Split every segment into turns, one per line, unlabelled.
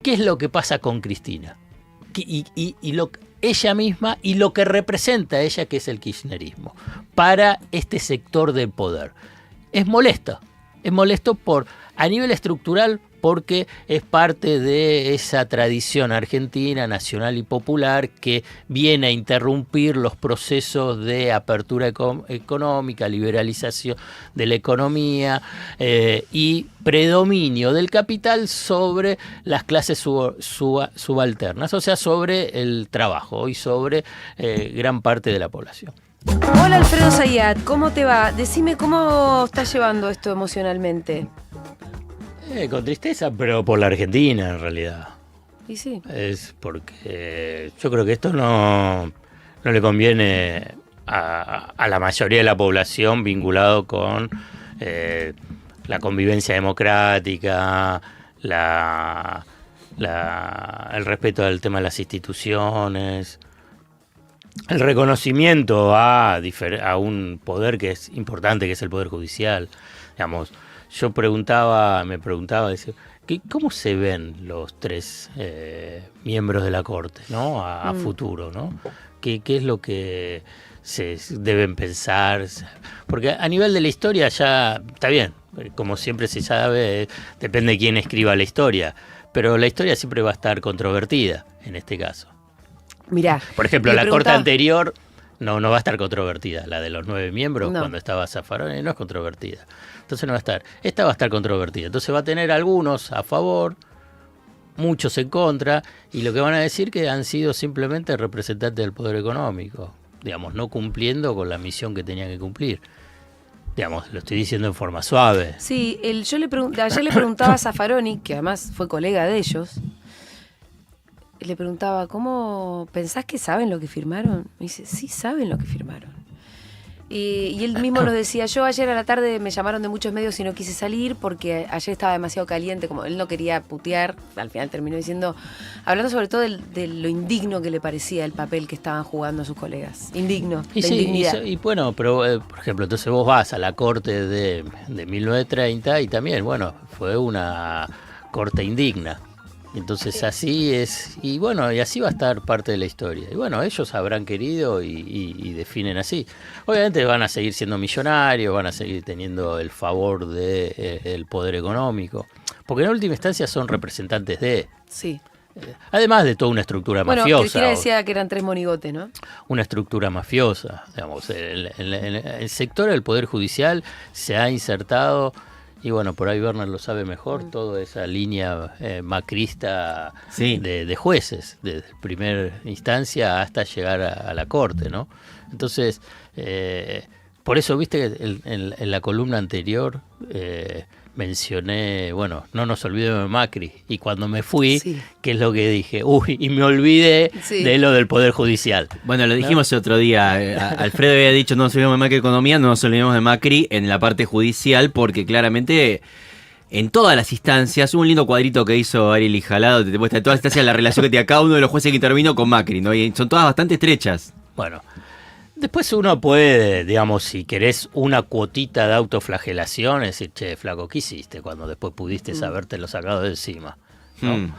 ¿qué es lo que pasa con Cristina? Ella misma y lo que representa ella, que es el kirchnerismo, para este sector del poder. Es molesto a nivel estructural, porque es parte de esa tradición argentina, nacional y popular, que viene a interrumpir los procesos de apertura económica, liberalización de la economía y predominio del capital sobre las clases subalternas, o sea, sobre el trabajo y sobre gran parte de la población.
Hola Alfredo Zayat, ¿cómo te va? Decime cómo estás llevando esto emocionalmente.
Con tristeza, pero por la Argentina en realidad.
Y sí.
Es porque yo creo que esto no le conviene a la mayoría de la población vinculado con la convivencia democrática, el respeto del tema de las instituciones, el reconocimiento a un poder que es importante, que es el Poder Judicial. Digamos, yo me preguntaba, decía, ¿cómo se ven los tres miembros de la Corte, ¿no? a futuro, ¿no? ¿Qué es lo que se deben pensar? Porque a nivel de la historia ya está bien, como siempre se sabe, depende de quién escriba la historia, pero la historia siempre va a estar controvertida en este caso.
Mirá,
por ejemplo, la Corte anterior no va a estar controvertida. La de los 9 miembros,
no.
Cuando estaba Zaffaroni, no es controvertida. Entonces no va a estar. Esta va a estar controvertida. Entonces va a tener algunos a favor, muchos en contra, y lo que van a decir que han sido simplemente representantes del poder económico, digamos, no cumpliendo con la misión que tenían que cumplir. Digamos, lo estoy diciendo en forma suave.
Sí, ayer le preguntaba a Zaffaroni, que además fue colega de ellos, le preguntaba, ¿cómo pensás que saben lo que firmaron? Me dice, sí, saben lo que firmaron. Y él mismo nos decía, yo ayer a la tarde me llamaron de muchos medios y no quise salir porque ayer estaba demasiado caliente, como él no quería putear, al final terminó diciendo, hablando sobre todo de lo indigno que le parecía el papel que estaban jugando sus colegas. Indigno,
y
de
sí,
indignidad.
Y bueno, pero por ejemplo, entonces vos vas a la corte de 1930 y también, bueno, fue una corte indigna. Entonces así es, y bueno, y así va a estar parte de la historia. Y bueno, ellos habrán querido y definen así. Obviamente van a seguir siendo millonarios, van a seguir teniendo el favor del poder económico, porque en última instancia son representantes de...
Sí.
Además de toda una estructura mafiosa.
Bueno, Cristina decía que eran 3 monigotes, ¿no?
Una estructura mafiosa, digamos. El sector del Poder Judicial se ha insertado... Y bueno, por ahí Werner lo sabe mejor, toda esa línea macrista de jueces, desde primera instancia hasta llegar a la corte, ¿no? Entonces, por eso, viste, en la columna anterior mencioné, bueno, no nos olvidemos de Macri. Y cuando me fui, ¿qué es lo que dije? Y me olvidé de lo del Poder Judicial.
Bueno, lo dijimos el otro día. Alfredo había dicho, no nos olvidemos de Macri Economía, no nos olvidemos de Macri en la parte judicial, porque claramente... En todas las instancias, hubo un lindo cuadrito que hizo Ariel y Jalado, te muestra en todas las instancias la relación que tiene cada uno de los jueces que intervino con Macri, ¿no? Y son todas bastante estrechas.
Bueno, después uno puede, digamos, si querés una cuotita de autoflagelación, decir, che, flaco, ¿qué hiciste cuando después pudiste habértelo sacado de encima? ¿No?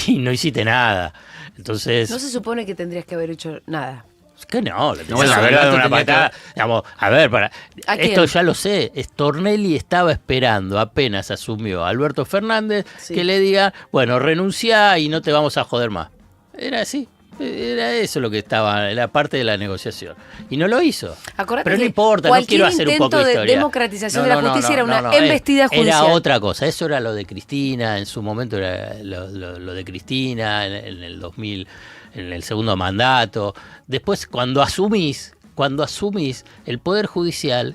Y no hiciste nada. Entonces...
No se supone que tendrías que haber hecho nada.
Que no, le tenés que haber dado una patada. Digamos, a ver, esto ya lo sé. Stornelli estaba esperando, apenas asumió Alberto Fernández, que le diga, bueno, renuncia y no te vamos a joder más. Era así. Era eso lo que estaba, la parte de la negociación. Y no lo hizo.
Acordate,
pero no importa, no quiero hacer un poco de historia.
De democratización de la justicia era una embestida judicial.
Era otra cosa. Eso era lo de Cristina, en su momento era lo de Cristina, en el 2000, en el segundo mandato. Después, cuando asumís el Poder Judicial,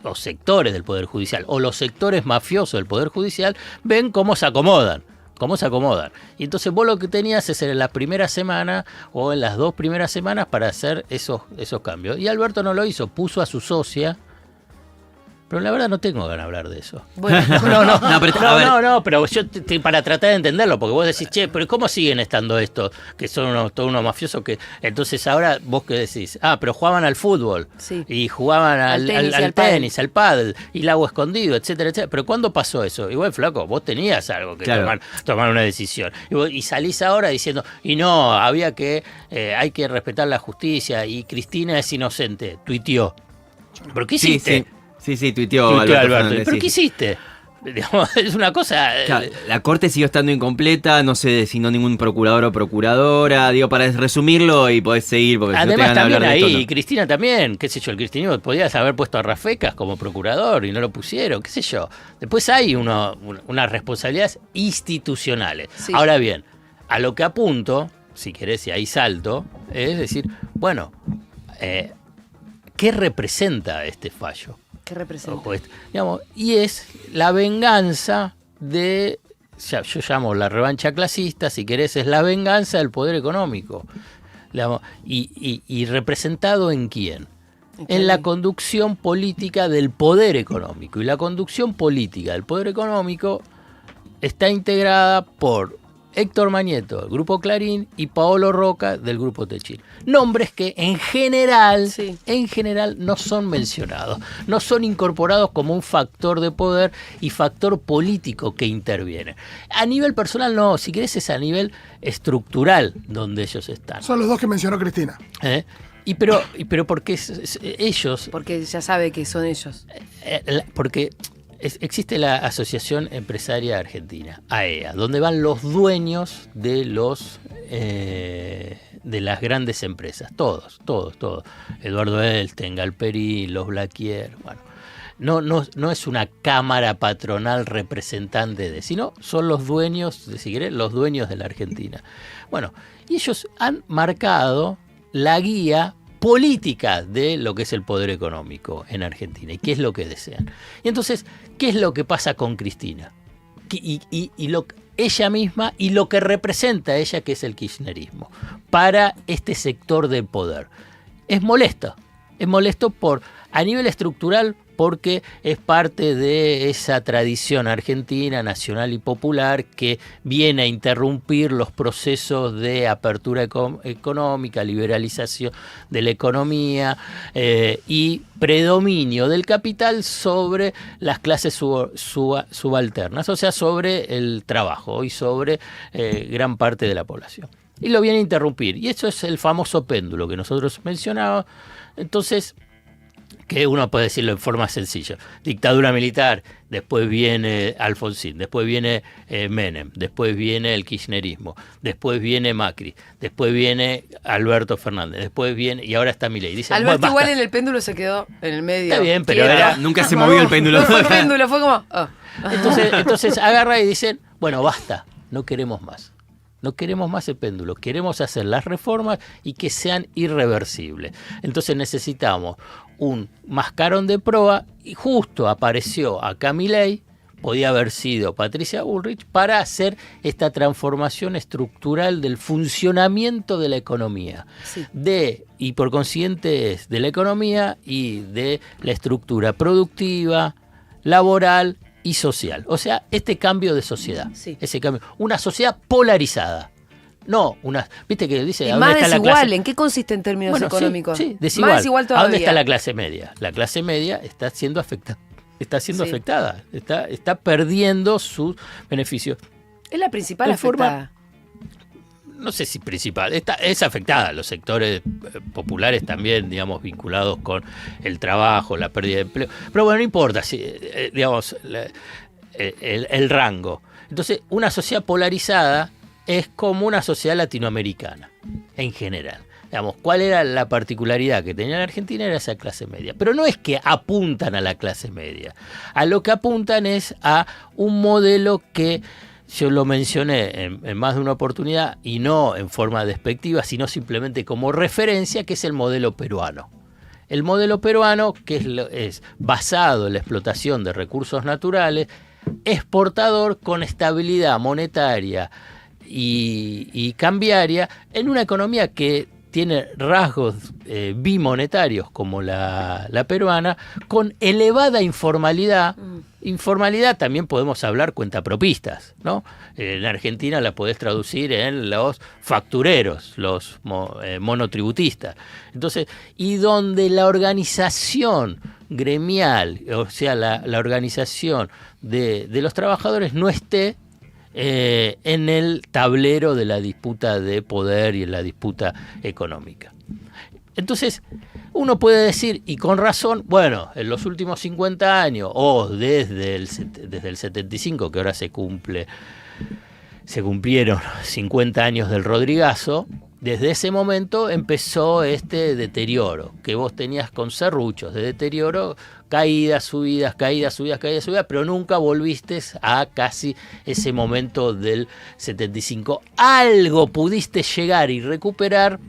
los sectores del Poder Judicial, o los sectores mafiosos del Poder Judicial, ven cómo se acomodan. Y entonces vos lo que tenías es en la primera semana o en las 2 primeras semanas para hacer esos cambios. Y Alberto no lo hizo, puso a su socia Pero la verdad no tengo ganas de hablar de eso.
Bueno,
Pero yo para tratar de entenderlo, porque vos decís, che, pero ¿cómo siguen estando estos que son todos unos mafiosos? Que entonces ahora vos qué decís, pero jugaban al fútbol
sí.
y jugaban al tenis, al pádel y el agua escondido, etcétera, etcétera. Pero ¿cuándo pasó eso? Igual, flaco, vos tenías algo que tomar una decisión. Y salís ahora diciendo, y no, hay que respetar la justicia y Cristina es inocente, tuiteó. ¿Pero qué hiciste?
Sí, tuiteó Alberto.
¿Pero qué hiciste? Digamos, es una cosa...
Claro, la corte siguió estando incompleta, no se designó ningún procurador o procuradora, para resumirlo y podés seguir, porque
además
si no te
también ahí,
esto, ¿no?
Cristina también, qué sé yo, el cristianismo podías haber puesto a Rafecas como procurador y no lo pusieron, qué sé yo. Después hay unas responsabilidades institucionales. Sí. Ahora bien, a lo que apunto, si querés y ahí salto, es decir, bueno, ¿qué representa este fallo?
¿Qué representa?
Digamos, y es la venganza de, yo llamo la revancha clasista, si querés, es la venganza del poder económico. Digamos, y representado en quién? En la conducción política del poder económico. Y la conducción política del poder económico está integrada por Héctor Mañeto, del Grupo Clarín, y Paolo Roca, del Grupo Techín. Nombres que en general no son mencionados, no son incorporados como un factor de poder y factor político que interviene. A nivel personal no, si querés es a nivel estructural donde ellos están.
Son los dos que mencionó Cristina.
Pero porque ellos...
Porque ya sabe que son ellos.
Porque... existe la Asociación Empresaria Argentina, AEA, donde van los dueños de de las grandes empresas, todos. Eduardo Elsten, Galperín, los Blaquier, bueno. No es una cámara patronal representante sino son los dueños, si querés, los dueños de la Argentina. Bueno, y ellos han marcado la guía política de lo que es el poder económico en Argentina y qué es lo que desean. Y entonces, ¿qué es lo que pasa con Cristina? Ella misma y lo que representa ella, que es el kirchnerismo, para este sector del poder. Es molesto a nivel estructural, porque es parte de esa tradición argentina, nacional y popular, que viene a interrumpir los procesos de apertura económica, liberalización de la economía y predominio del capital sobre las clases subalternas, o sea, sobre el trabajo y sobre gran parte de la población. Y lo viene a interrumpir. Y eso es el famoso péndulo que nosotros mencionábamos. Entonces, que uno puede decirlo en forma sencilla. Dictadura militar, después viene Alfonsín, después viene Menem, después viene el kirchnerismo, después viene Macri, después viene Alberto Fernández, después viene, y ahora está Milei. Dicen,
Alberto igual en el péndulo se quedó en el medio.
Está bien, pero
nunca se movió el péndulo.
No fue el péndulo, fue como...
Entonces agarra y dicen, bueno, basta, no queremos más. No queremos más el péndulo, queremos hacer las reformas y que sean irreversibles. Entonces necesitamos un mascarón de proa y justo apareció acá Milei, podía haber sido Patricia Bullrich, para hacer esta transformación estructural del funcionamiento de la economía. Sí. Y por consiguiente de la economía y de la estructura productiva, laboral y social. O sea, este cambio de sociedad. Sí. Ese cambio. Una sociedad polarizada. No, viste que dice...
Y más desigual, ¿en qué consiste en términos económicos?
Sí, desigual.
Más desigual todavía.
¿A dónde está la clase media? La clase media está siendo afectada. Está perdiendo sus beneficios.
Es la principal afectada.
No sé si principal, es afectada. Los sectores populares también, digamos, vinculados con el trabajo, la pérdida de empleo. Pero bueno, no importa, digamos, el rango. Entonces, una sociedad polarizada es como una sociedad latinoamericana, en general. Digamos, ¿cuál era la particularidad que tenía la Argentina? Era esa clase media. Pero no es que apuntan a la clase media. A lo que apuntan es a un modelo que yo lo mencioné en más de una oportunidad, y no en forma despectiva, sino simplemente como referencia, que es el modelo peruano. El modelo peruano, que es basado en la explotación de recursos naturales, exportador con estabilidad monetaria y cambiaria, en una economía que tiene rasgos bimonetarios como la peruana, con elevada informalidad. Informalidad también podemos hablar cuentapropistas, ¿no? En Argentina la podés traducir en los factureros, los monotributistas. Entonces, y donde la organización gremial, o sea, la organización de los trabajadores no esté en el tablero de la disputa de poder y en la disputa económica. Entonces, uno puede decir, y con razón, bueno, en los últimos 50 años, o desde el 75, que ahora se cumplieron 50 años del Rodrigazo, desde ese momento empezó este deterioro, que vos tenías con serruchos de deterioro, caídas, subidas, pero nunca volviste a casi ese momento del 75. Algo pudiste llegar y recuperar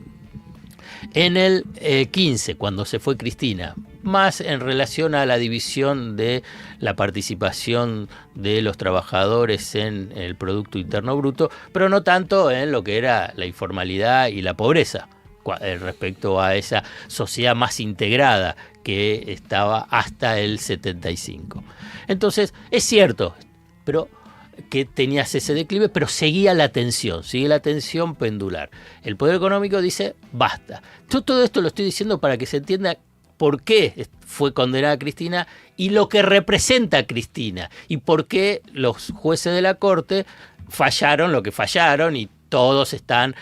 en el 15, cuando se fue Cristina, más en relación a la división de la participación de los trabajadores en el Producto Interno Bruto, pero no tanto en lo que era la informalidad y la pobreza, respecto a esa sociedad más integrada que estaba hasta el 75. Entonces, es cierto, pero que tenías ese declive, pero sigue la tensión pendular. El poder económico dice, basta. Yo todo esto lo estoy diciendo para que se entienda por qué fue condenada Cristina y lo que representa Cristina, y por qué los jueces de la Corte fallaron lo que fallaron, y todos están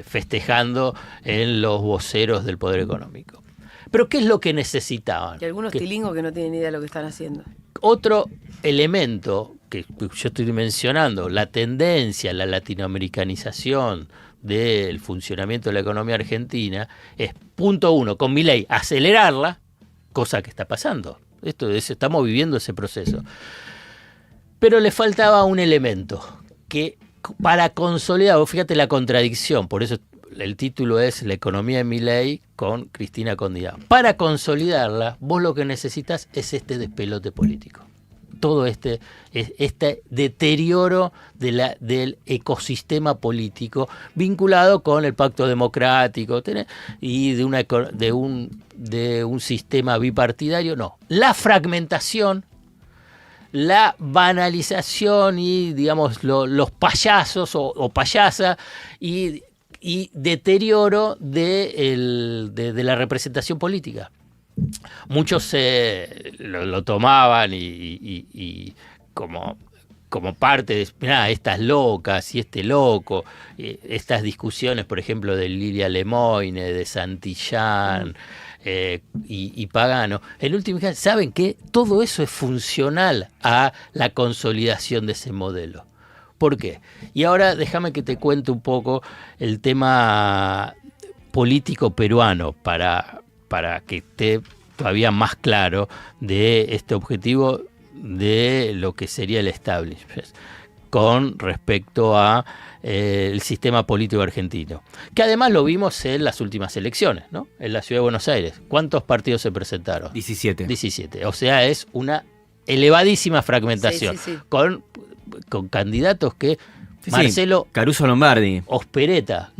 festejando en los voceros del poder económico. Pero ¿qué es lo que necesitaban?
Y algunos tilingos que no tienen idea de lo que están haciendo.
Otro elemento que yo estoy mencionando, la tendencia, la latinoamericanización del funcionamiento de la economía argentina, es, punto uno, con Milei, acelerarla, cosa que está pasando. Estamos viviendo ese proceso. Pero le faltaba un elemento que para consolidar, fíjate la contradicción, por eso el título es La economía de Milei con Cristina Condía. Para consolidarla, vos lo que necesitas es este despelote político. Todo este deterioro del ecosistema político vinculado con el pacto democrático y de un sistema bipartidario. No, la fragmentación, la banalización y, digamos, los payasos o payasas y deterioro de la representación política. Muchos lo tomaban y como parte de, mirá, estas locas y este loco, estas discusiones, por ejemplo, de Lilia Lemoine, de Santillán y Pagano. En último caso, ¿saben qué? Todo eso es funcional a la consolidación de ese modelo. ¿Por qué? Y ahora déjame que te cuente un poco el tema político peruano para que esté todavía más claro de este objetivo de lo que sería el establishment con respecto a el sistema político argentino, que además lo vimos en las últimas elecciones, ¿no? En la Ciudad de Buenos Aires. ¿Cuántos partidos se presentaron? 17. O sea, es una elevadísima fragmentación. Sí. Con candidatos que Marcelo
Caruso Lombardi,
Opereta.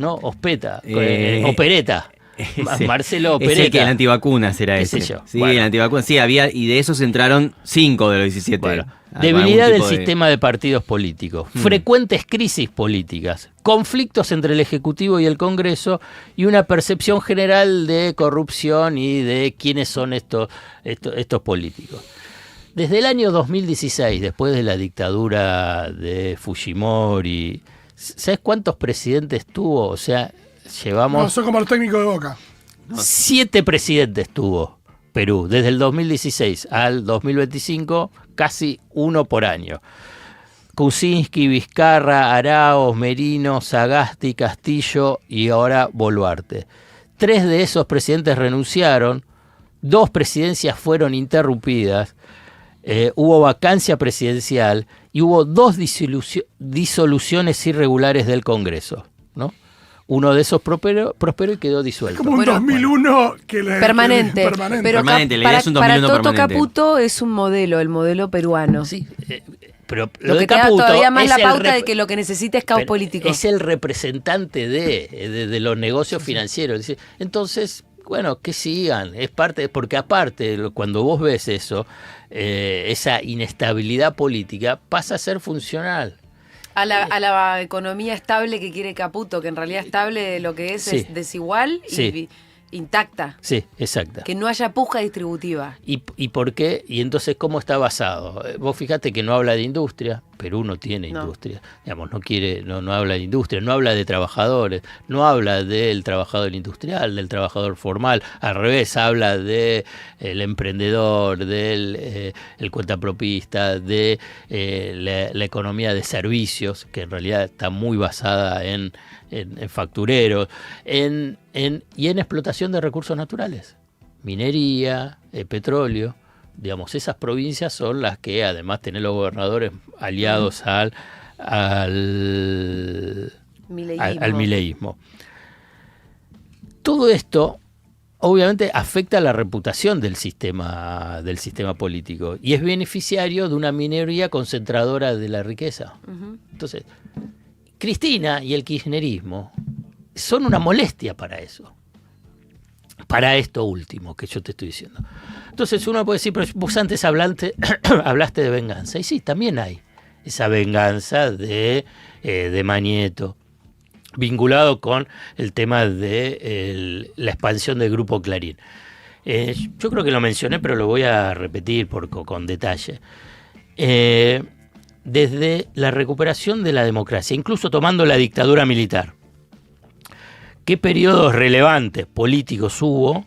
Marcelo Opereta.
Es que el antivacunas era ese. Sí, bueno. El antivacunas. Sí, había, y de esos entraron 5 de los 17.
Bueno, debilidad del sistema de partidos políticos, frecuentes crisis políticas, conflictos entre el Ejecutivo y el Congreso y una percepción general de corrupción y de quiénes son estos políticos. Desde el año 2016, después de la dictadura de Fujimori, ¿sabes cuántos presidentes tuvo? O sea, llevamos...
No, soy como el técnico de Boca.
7 presidentes tuvo Perú, desde el 2016 al 2025, casi uno por año. Kuczynski, Vizcarra, Arauz, Merino, Sagasti, Castillo y ahora Boluarte. 3 de esos presidentes renunciaron, 2 presidencias fueron interrumpidas, hubo vacancia presidencial y hubo 2 disoluciones irregulares del Congreso, ¿no? Uno de esos prosperó y quedó disuelto.
Como un 2001
permanente. Pero
permanente, la idea es un 2001
para Toto
permanente.
Caputo es un modelo, el modelo peruano.
Sí, pero
Lo
de
que te da
Caputo
todavía más
es
la
el
pauta
rep-
de que lo que necesita es caos
pero
político.
es el representante de los negocios financieros. Dice, entonces, bueno, que sigan, es parte, porque aparte, cuando vos ves eso, esa inestabilidad política pasa a ser funcional.
A la economía estable que quiere Caputo, que en realidad estable lo que es
Sí.
es desigual
Sí.
y intacta.
Sí, exacta.
Que no haya puja distributiva.
¿Y por qué? Y entonces, ¿cómo está basado? Vos fíjate que no habla de industria, Perú no tiene
No.
industria, digamos, no habla de industria, no habla de trabajadores, no habla del trabajador industrial, del trabajador formal, al revés, habla de el emprendedor, del el cuentapropista, de la economía de servicios, que en realidad está muy basada en factureros, y en explotación de recursos naturales. Minería, petróleo, digamos, esas provincias son las que además tienen los gobernadores aliados al mileísmo. Todo esto obviamente afecta a la reputación del sistema político y es beneficiario de una minoría concentradora de la riqueza. Entonces, Cristina y el kirchnerismo son una molestia para eso. Para esto último que yo te estoy diciendo. Entonces uno puede decir, pero vos antes hablaste de venganza. Y sí, también hay esa venganza de Mañeto, vinculado con el tema de la expansión del Grupo Clarín. Yo creo que lo mencioné, pero lo voy a repetir con detalle. Desde la recuperación de la democracia, incluso tomando la dictadura militar, ¿qué periodos relevantes políticos hubo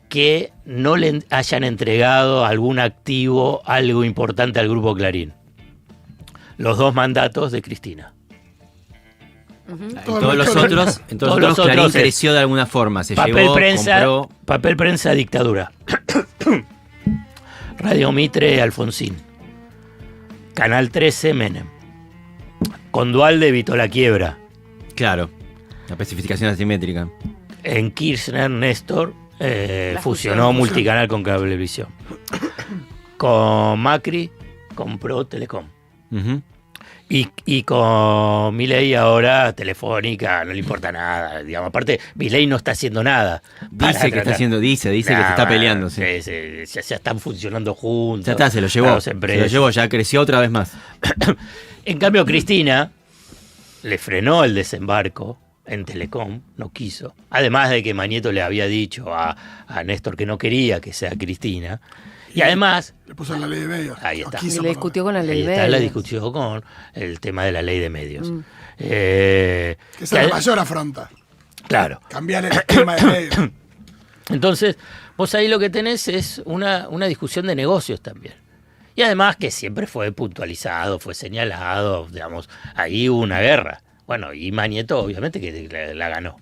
que no le hayan entregado algún activo, algo importante al Grupo Clarín? Los 2 mandatos de Cristina.
En todos los otros, Clarín creció de alguna forma. Se
Papel
llevó,
prensa,
compró.
papel prensa, dictadura. Radio Mitre, Alfonsín. Canal 13, Menem. Condualde evitó la quiebra.
Claro, la especificación asimétrica.
En Kirchner, Néstor fusionó
fusión.
Multicanal con Cablevisión. Con Macri compró Telecom.
Ujú.
Y con Milei ahora Telefónica, no le importa nada. Digamos, aparte, Milei no está haciendo nada.
Dice que está haciendo, dice que se está peleando. Sí.
Ya están funcionando juntos.
Ya está, se lo llevó.
las
Se lo
empresas.
llevó, ya creció otra vez más.
En cambio, Cristina le frenó el desembarco en Telecom, no quiso. Además de que Mañeto le había dicho a Néstor que no quería que sea Cristina. Y además,
Le puso la ley de medios.
Ahí está.
No quiso,
Y le
perdón.
discutió con la ley
ahí
de
está la
medios.
discusión con el tema de la ley de medios.
Que esa es la
que-
mayor afronta.
Claro.
Cambiar el esquema de medios.
Entonces, vos ahí lo que tenés es una discusión de negocios también. Y además que siempre fue puntualizado, fue señalado, digamos, ahí hubo una guerra. Bueno, y Mañeto obviamente que la ganó.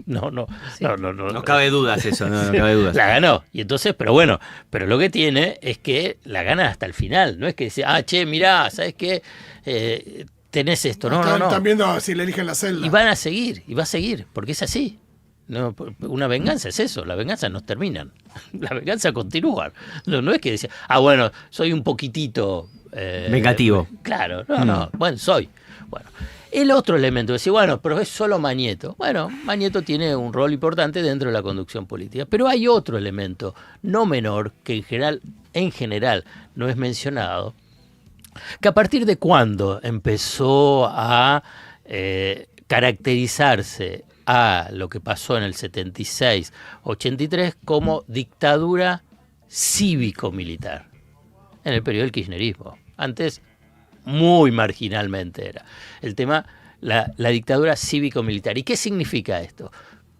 No
cabe dudas eso, no cabe dudas.
La ganó. Y entonces, pero bueno, pero lo que tiene es que la gana hasta el final. No es que dice, che, mirá, ¿sabes qué? Tenés esto. No.
Están viendo si le eligen la celda.
Y van a seguir, y va a seguir, porque es así. No, una venganza es eso, las venganzas no terminan, las venganzas continúan. No es que dice, bueno, soy un poquitito...
Vengativo.
Claro, no, bueno, soy. Bueno, el otro elemento, decir, bueno, pero es solo Mañeto. Bueno, Mañeto tiene un rol importante dentro de la conducción política, pero hay otro elemento, no menor, que en general no es mencionado, que a partir de cuándo empezó a caracterizarse a lo que pasó en el 76-83 como dictadura cívico-militar, en el periodo del kirchnerismo. Antes, muy marginalmente era el tema, la dictadura cívico-militar. ¿Y qué significa esto?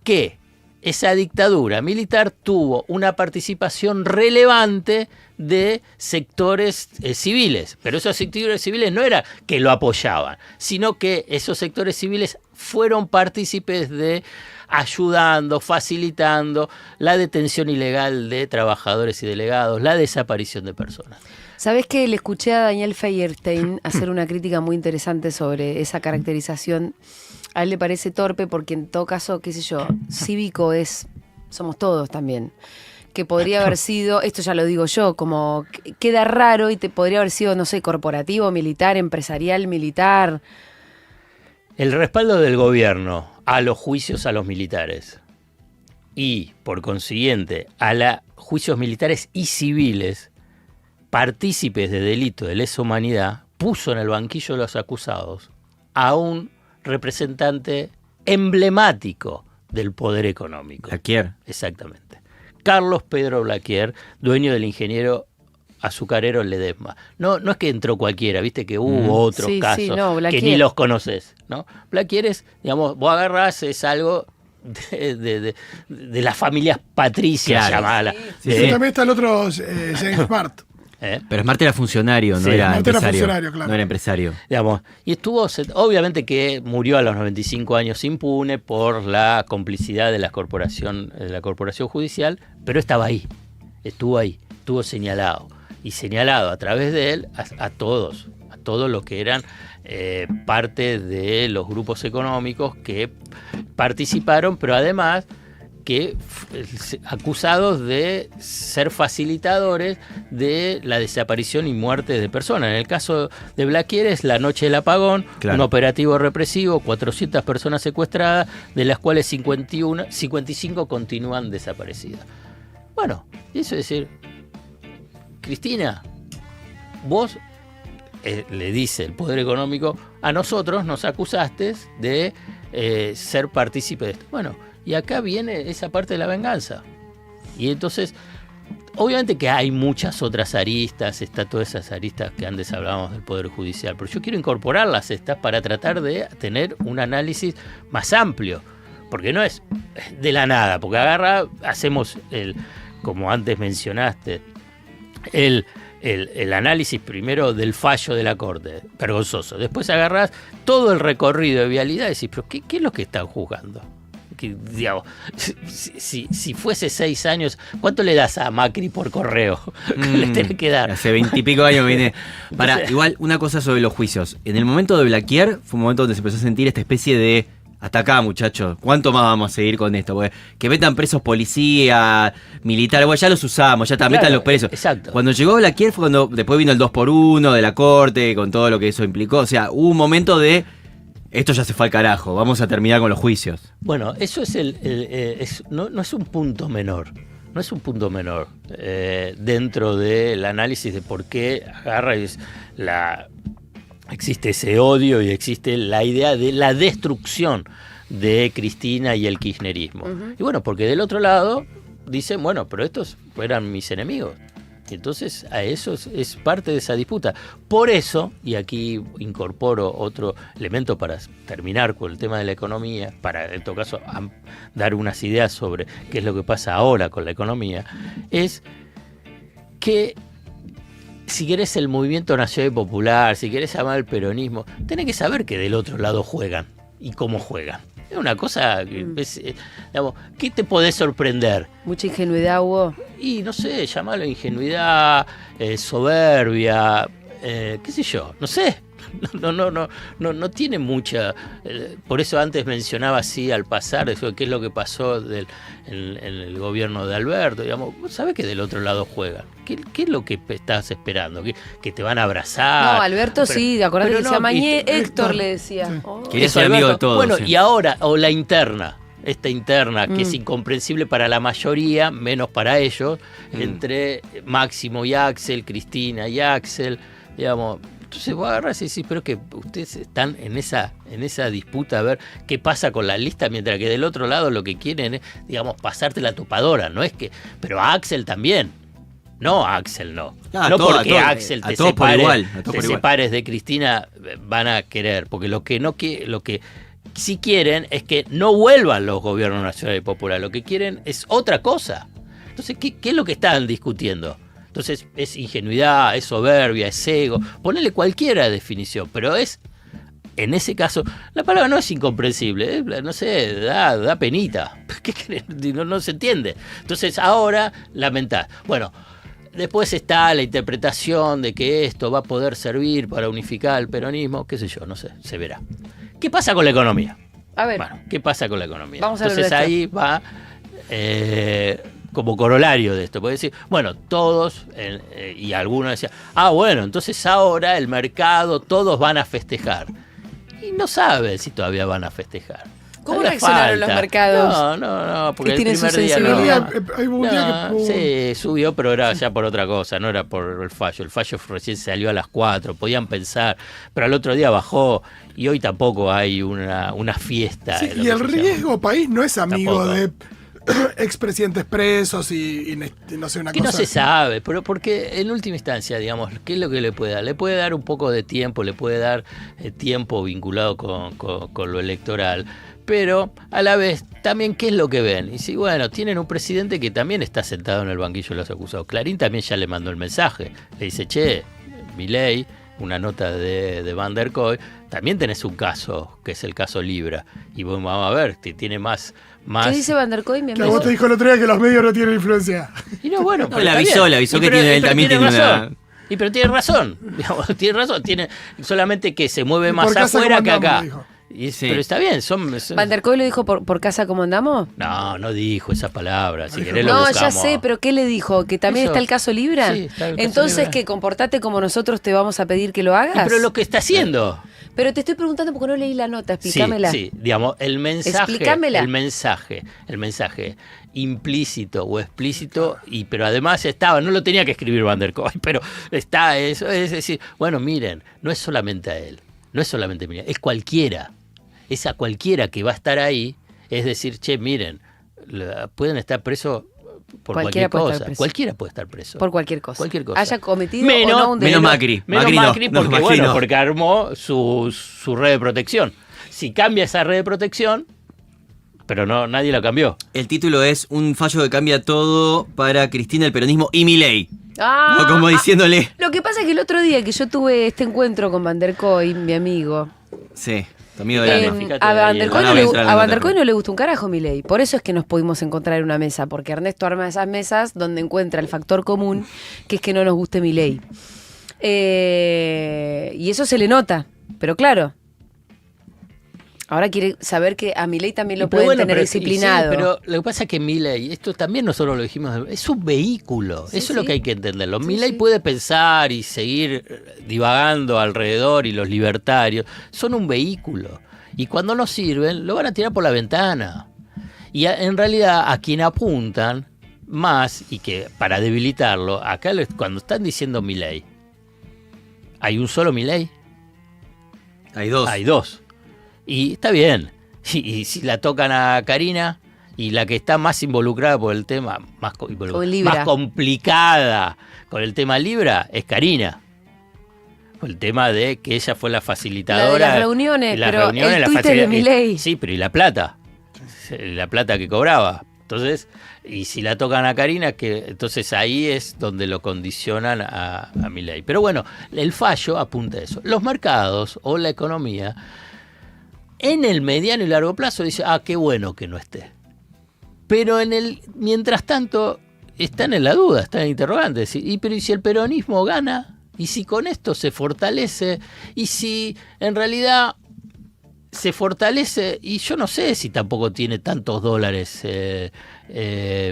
Que esa dictadura militar tuvo una participación relevante de sectores civiles, pero esos sectores civiles no era que lo apoyaban, sino que esos sectores civiles fueron partícipes de ayudando, facilitando la detención ilegal de trabajadores y delegados, la desaparición de personas.
¿Sabés que le escuché a Daniel Feyerstein hacer una crítica muy interesante sobre esa caracterización? A él le parece torpe porque en todo caso, qué sé yo, cívico somos todos también. que podría haber sido, esto ya lo digo yo, como queda raro y te podría haber sido, no sé, corporativo, militar, empresarial, militar.
El respaldo del gobierno a los juicios a los militares y, por consiguiente, a los juicios militares y civiles partícipes de delito de lesa humanidad, puso en el banquillo de los acusados a un representante emblemático del poder económico.
Blaquier.
Exactamente. Carlos Pedro Blaquier, dueño del ingeniero azucarero Ledesma. No es que entró cualquiera, viste que hubo otros
Sí,
casos
sí, no,
que
Blaquier.
ni los conoces, ¿no? Blaquier es, digamos, vos agarrás, es algo de las familias patricias,
Claro.
llamada.
Sí,
Y
sí.
también está el otro James Smart.
Pero Smart era funcionario, no
Sí,
era
Smart era
empresario.
funcionario, claro.
No era empresario.
Digamos, y estuvo, obviamente que murió a los 95 años impune por la complicidad de la corporación judicial, pero estaba ahí, estuvo señalado, y señalado a través de él a todos los que eran parte de los grupos económicos que participaron, pero además que acusados de ser facilitadores de la desaparición y muerte de personas. En el caso de Blaquier es la noche del apagón,
Claro.
un operativo represivo, 400 personas secuestradas, de las cuales 55 continúan desaparecidas. Bueno, eso es decir, Cristina, vos, le dice el poder económico, a nosotros nos acusaste de ser partícipe de esto. Bueno, y acá viene esa parte de la venganza. Y entonces, obviamente que hay muchas otras aristas, está todas esas aristas que antes hablábamos del Poder Judicial, pero yo quiero incorporarlas estas para tratar de tener un análisis más amplio, porque no es de la nada, porque hacemos como antes mencionaste, el análisis primero del fallo de la Corte, vergonzoso. Después agarrás todo el recorrido de vialidad y decís, pero ¿qué es lo que están juzgando? Que, digamos, si fuese 6 años, ¿cuánto le das a Macri por correo? Le tenés que dar.
Hace 20 y pico años viene.
Entonces-
Igual, una cosa sobre los juicios. En el momento de Blaquier fue un momento donde se empezó a sentir esta especie de hasta acá, muchachos. ¿Cuánto más vamos a seguir con esto? Porque que metan presos policía, militar, bueno, ya los usamos, ya está,
Claro,
metan los presos.
exacto.
Cuando llegó Blaquier fue cuando después vino el 2x1 de la corte, con todo lo que eso implicó. O sea, hubo un momento de esto ya se fue al carajo, vamos a terminar con los juicios.
Bueno, eso es no es un punto menor. No es un punto menor dentro del análisis de por qué agarra existe ese odio y existe la idea de la destrucción de Cristina y el kirchnerismo. Y bueno, porque del otro lado dicen, bueno, pero estos eran mis enemigos. Y entonces a eso es parte de esa disputa. Por eso, y aquí incorporo otro elemento para terminar con el tema de la economía, para en todo caso dar unas ideas sobre qué es lo que pasa ahora con la economía, es que si querés el movimiento nacional y popular, si querés llamar el peronismo, tenés que saber que del otro lado juegan y cómo juegan. Es una cosa que digamos, ¿qué te podés sorprender?
Mucha ingenuidad hubo.
Y no sé, llamarlo ingenuidad, soberbia, qué sé yo, no sé. No tiene mucha. Por eso antes mencionaba así al pasar, eso, qué es lo que pasó en el gobierno de Alberto. Digamos, vos sabés que del otro lado juegan. ¿Qué es lo que estás esperando? ¿Que te van a abrazar?
No, Alberto
Pero-
sí, de acordate
pero
que decía
no,
Mañé,
¿viste?
Héctor le decía.
Sí.
Oh.
Quería
Eso,
ser amigo
Alberto.
de todos.
Bueno,
sí.
y ahora, o la interna, esta interna, que es incomprensible para la mayoría, menos para ellos, entre Máximo y Axel, Cristina y Axel, digamos. Entonces vos agarrás y decís, pero que ustedes están en esa disputa a ver qué pasa con la lista, mientras que del otro lado lo que quieren es, digamos, pasarte la topadora, no es que, pero a Axel también. No, a Axel no.
Ah,
No
a todos,
porque
a todos,
Axel
a
te
todos por
separe,
igual, a todos
te
por igual.
separes de Cristina, van a querer, porque lo que sí quieren es que no vuelvan los gobiernos nacionales y populares, lo que quieren es otra cosa. Entonces, ¿qué es lo que están discutiendo? Entonces, es ingenuidad, es soberbia, es ego, ponele cualquiera definición, pero en ese caso, la palabra no es incomprensible, no sé, da penita. ¿Qué querés? No se entiende. Entonces, ahora lamentás. Bueno, después está la interpretación de que esto va a poder servir para unificar el peronismo, qué sé yo, no sé, se verá. ¿Qué pasa con la economía?
A ver,
Bueno, ¿qué pasa con la economía?
Vamos a lo
Entonces
nuestro.
ahí va como corolario de esto. Puede decir, bueno, todos, y algunos decían, bueno, entonces ahora el mercado, todos van a festejar. Y no saben si todavía van a festejar.
¿Cómo
Todavía
reaccionaron los mercados?
No, porque
Que
el
tienen su
primer día
sensibilidad.
Hay un día que
sí, subió, pero era ya por otra cosa, no era por el fallo. El fallo recién salió a las 4, podían pensar, pero al otro día bajó y hoy tampoco hay una fiesta.
Sí,
de lo
y
que
el
se
riesgo
llama.
país no es amigo
Tampoco.
de expresidentes presos y no sé, una
Que
cosa.
no se sabe, pero porque en última instancia, digamos, ¿qué es lo que le puede dar? Le puede dar un poco de tiempo, le puede dar tiempo vinculado con lo electoral, pero a la vez también ¿qué es lo que ven? Y si, bueno, tienen un presidente que también está sentado en el banquillo de los acusados. Clarín también ya le mandó el mensaje, le dice, che, Milei, una nota de Van der Koy, también tenés un caso, que es el caso Libra, y vamos a ver, tiene más...
¿Qué dice Van der Koy, mi
Que a
amigo?
vos te dijo el otro día que los medios no tienen influencia.
Y no, bueno,
No,
pero
le
está
avisó,
bien.
le avisó
Y
que
pero-
tiene- él
pero
también
tiene
tiene
razón.
una-
Y pero tiene razón, digamos, tiene razón, tiene solamente que se mueve
Y
más
por casa
afuera
como
que
andamos,
acá.
dijo.
Sí.
Pero está bien, son...
¿Van der Koy lo dijo por casa como andamos?
No dijo esa palabra, si
Dijo,
querés lo
No, ya
buscamos.
sé, pero ¿qué le dijo? ¿Que también
Eso.
está el caso Libra?
Sí, está el caso
Entonces,
Libra.
que comportate como nosotros te vamos a pedir que lo
Y
hagas.
pero lo que está haciendo.
Pero te estoy preguntando porque no leí la nota, explícamela.
Sí, digamos, el mensaje,
Explícamela.
el mensaje implícito o explícito, pero además estaba, no lo tenía que escribir Van der Koy, pero está eso, es decir, bueno, miren, no es solamente a él, no es solamente Milei, es cualquiera, es a cualquiera que va a estar ahí, es decir, che, miren, pueden estar presos por
Cualquiera
cualquier
puede estar
cosa,
preso.
cualquiera puede estar preso.
Por cualquier cosa.
Cualquier cosa.
Haya cometido
Menos-
o no un delito.
menos Macri.
Menos
Macri no,
Macri
no,
porque,
Macri
bueno,
no.
porque armó su red de protección. Si cambia esa red de protección, pero no, nadie la cambió.
El título es Un fallo que cambia todo para Cristina, el peronismo y Milei.
Ah,
No, como diciéndole.
Lo que pasa es que el otro día que yo tuve este encuentro con Van der Koy, mi amigo,
Sí, tu amigo del año.
fíjate
a
ahí
Van der
el-
Koy
No,
no
voy a
le-
entrar en
a
la
Van der
nota,
Koy
pero-
no le gusta un carajo Milei. Por eso es que nos pudimos encontrar en una mesa, porque Ernesto arma esas mesas donde encuentra el factor común, que es que no nos guste Milei. Y eso se le nota, pero claro. Ahora quiere saber que a Milei también lo
Pero
pueden
bueno,
tener
pero-
disciplinado.
sí, pero lo que pasa es que Milei, esto también nosotros lo dijimos, es un vehículo,
Sí,
eso es lo
sí.
que hay que entenderlo.
Sí,
Milei
sí.
puede pensar y seguir divagando alrededor y los libertarios son un vehículo y cuando no sirven lo van a tirar por la ventana. Y en realidad a quien apuntan más y que para debilitarlo, acá cuando están diciendo Milei, ¿hay un solo Milei?
Hay dos.
Hay dos. Y está bien. Y si la tocan a Karina y la que está más involucrada por el tema,
Con Libra.
más complicada con el tema Libra, es Karina. El tema de que ella fue la facilitadora.
La de las reuniones,
y las
pero
reuniones,
el
la
Twitter de
facilidad-
Milei.
Sí, pero ¿y la plata? La plata que cobraba. Entonces, y si la tocan a Karina, que entonces ahí es donde lo condicionan a Milei. Pero bueno, el fallo apunta a eso. Los mercados o la economía, en el mediano y largo plazo, dice, qué bueno que no esté. Pero mientras tanto, están en la duda, están en interrogantes. Pero ¿y si el peronismo gana? ¿Y si con esto se fortalece? ¿Y si en realidad se fortalece? Y yo no sé si tampoco tiene tantos dólares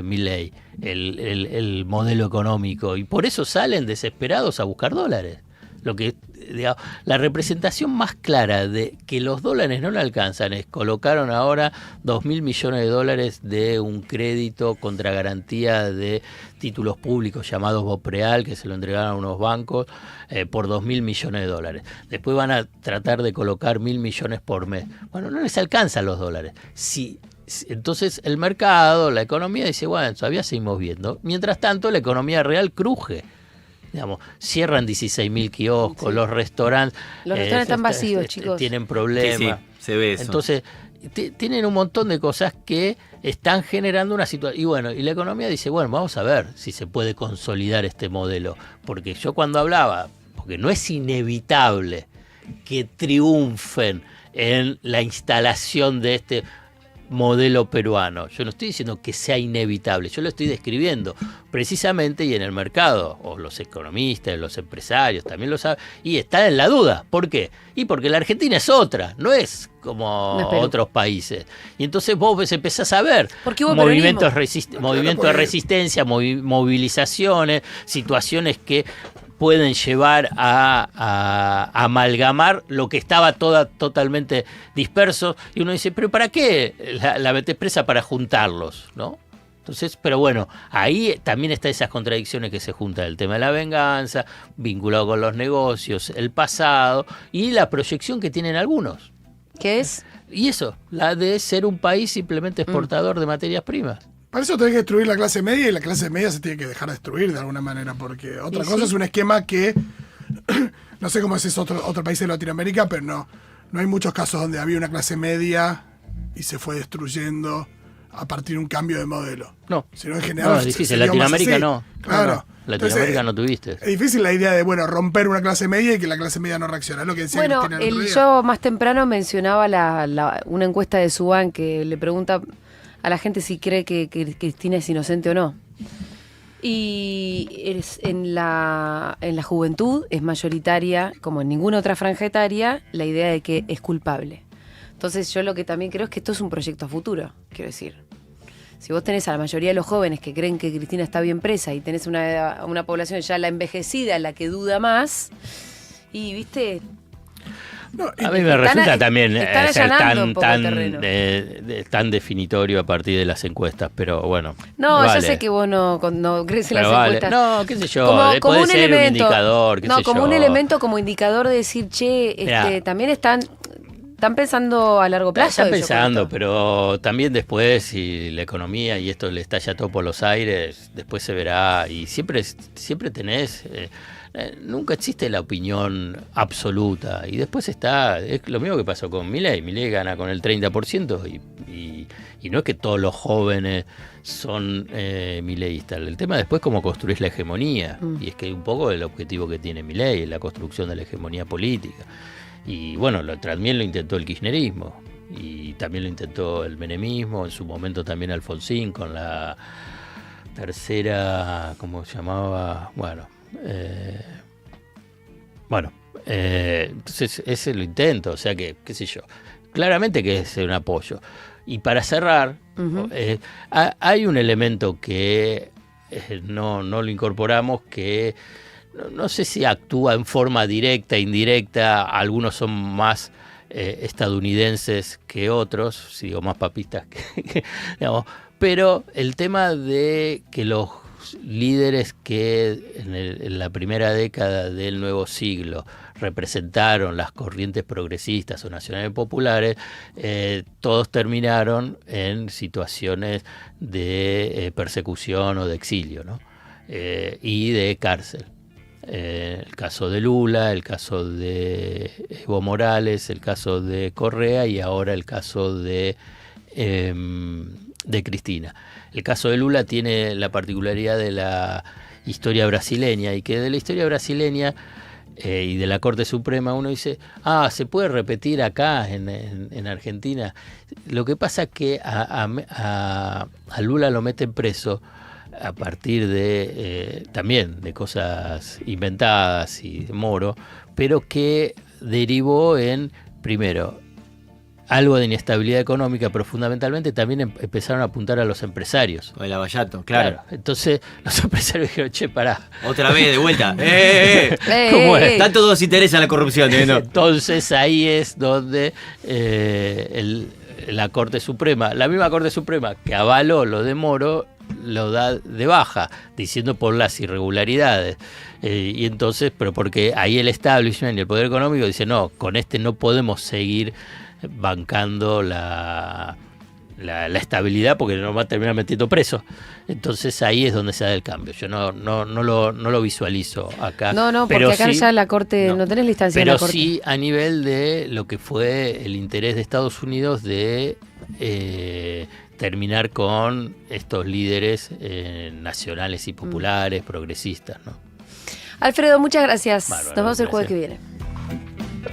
Milei, el modelo económico. Y por eso salen desesperados a buscar dólares. Lo que, digamos, la representación más clara de que los dólares no le alcanzan es colocaron ahora 2.000 millones de dólares de un crédito contra garantía de títulos públicos llamados Bopreal, que se lo entregaron a unos bancos por 2.000 millones de dólares. Después van a tratar de colocar 1.000 millones por mes. Bueno, no les alcanzan los dólares. Entonces el mercado, la economía dice, bueno, todavía seguimos viendo. Mientras tanto, la economía real cruje. Digamos, cierran 16.000 kioscos,
Sí.
los restaurantes.
Los restaurantes están vacíos, chicos.
Tienen
Sí,
problemas.
sí, se ve eso.
Entonces, tienen un montón de cosas que están generando una situación. Y bueno, y la economía dice, bueno, vamos a ver si se puede consolidar este modelo. Porque yo cuando hablaba, porque no es inevitable que triunfen en la instalación de este. modelo peruano. Yo no estoy diciendo que sea inevitable, yo lo estoy describiendo precisamente, y en el mercado, o los economistas, los empresarios también lo saben, y están en la duda. ¿Por qué? Y porque la Argentina es otra, no es como otros países. Y entonces vos empezás a ver movimientos de resistencia, movilizaciones, situaciones que pueden llevar a amalgamar lo que estaba totalmente disperso, y uno dice, pero ¿para qué la metés presa? Para juntarlos, ¿no? Entonces, pero bueno, ahí también está esas contradicciones que se juntan, el tema de la venganza, vinculado con los negocios, el pasado y la proyección que tienen algunos.
¿Qué es?
Y eso, la de ser un país simplemente exportador de materias primas.
Para eso tenés que destruir la clase media, y la clase media se tiene que dejar destruir de alguna manera, porque otra cosa es un esquema que, no sé cómo es otro país de Latinoamérica, pero no hay muchos casos donde había una clase media y se fue destruyendo a partir de un cambio de modelo.
No,
sino en general,
es difícil, Latinoamérica no.
Claro.
Latinoamérica no tuviste.
Es difícil la idea de, romper una clase media y que la clase media no reacciona. Es lo que decía Cristina el otro día.
Yo más temprano mencionaba una encuesta de Subán que le pregunta a la gente si cree que Cristina es inocente o no. Y en la juventud es mayoritaria, como en ninguna otra franja etaria, la idea de que es culpable. Entonces yo lo que también creo es que esto es un proyecto a futuro, quiero decir. Si vos tenés a la mayoría de los jóvenes que creen que Cristina está bien presa y tenés una población ya la envejecida, la que duda más, y viste...
A mí me resulta también ser tan definitorio a partir de las encuestas, pero bueno.
No, yo sé que vos no crees en las encuestas.
No, qué sé yo, puede ser un indicador, qué sé yo.
Como un elemento, como indicador de decir, che, también están pensando a largo plazo.
Están pensando, pero también después, si la economía y esto le estalla todo por los aires, después se verá, y siempre tenés... nunca existe la opinión absoluta, y después es lo mismo que pasó con Milei. Milei gana con el 30% y no es que todos los jóvenes son mileístas. El tema después es cómo construís la hegemonía, y es que un poco el objetivo que tiene Milei es la construcción de la hegemonía política. Y bueno, también lo intentó el kirchnerismo, y también lo intentó el menemismo, en su momento también Alfonsín con la tercera, ¿cómo se llamaba? Entonces ese lo intento, o sea que, qué sé yo, claramente que es un apoyo. Y para cerrar, hay un elemento que no lo incorporamos, que no sé si actúa en forma directa, indirecta, algunos son más estadounidenses que otros, digo, más papistas digamos, pero el tema de que los líderes que en la primera década del nuevo siglo representaron las corrientes progresistas o nacionales populares, todos terminaron en situaciones de persecución o de exilio, ¿no? Y de cárcel. El caso de Lula, el caso de Evo Morales, el caso de Correa y ahora el caso de Cristina. El caso de Lula tiene la particularidad de la historia brasileña, y que de la historia brasileña y de la Corte Suprema uno dice, se puede repetir acá en Argentina. Lo que pasa es que a Lula lo meten preso a partir de también de cosas inventadas y de Moro, pero que derivó en, primero, algo de inestabilidad económica, pero fundamentalmente también empezaron a apuntar a los empresarios.
O el Lavallato, claro.
Entonces los empresarios dijeron, che, pará.
Otra vez, de vuelta. ¿Cómo es? Tanto nos interesa la corrupción. ¿No?
Entonces ahí es donde la Corte Suprema, la misma Corte Suprema que avaló lo de Moro, lo da de baja, diciendo por las irregularidades. Y entonces, pero porque ahí el establishment y el poder económico dice, no, con no podemos seguir bancando la estabilidad, porque nos va a terminar metiendo preso. Entonces ahí es donde se da el cambio. Yo no lo visualizo acá.
No, porque acá sí, ya la Corte, no tenés la instancia de la Corte.
Pero sí a nivel de lo que fue el interés de Estados Unidos de terminar con estos líderes nacionales y populares, progresistas, ¿no?
Alfredo, muchas gracias.
Bárbaro,
Nos vemos el jueves
gracias.
que viene.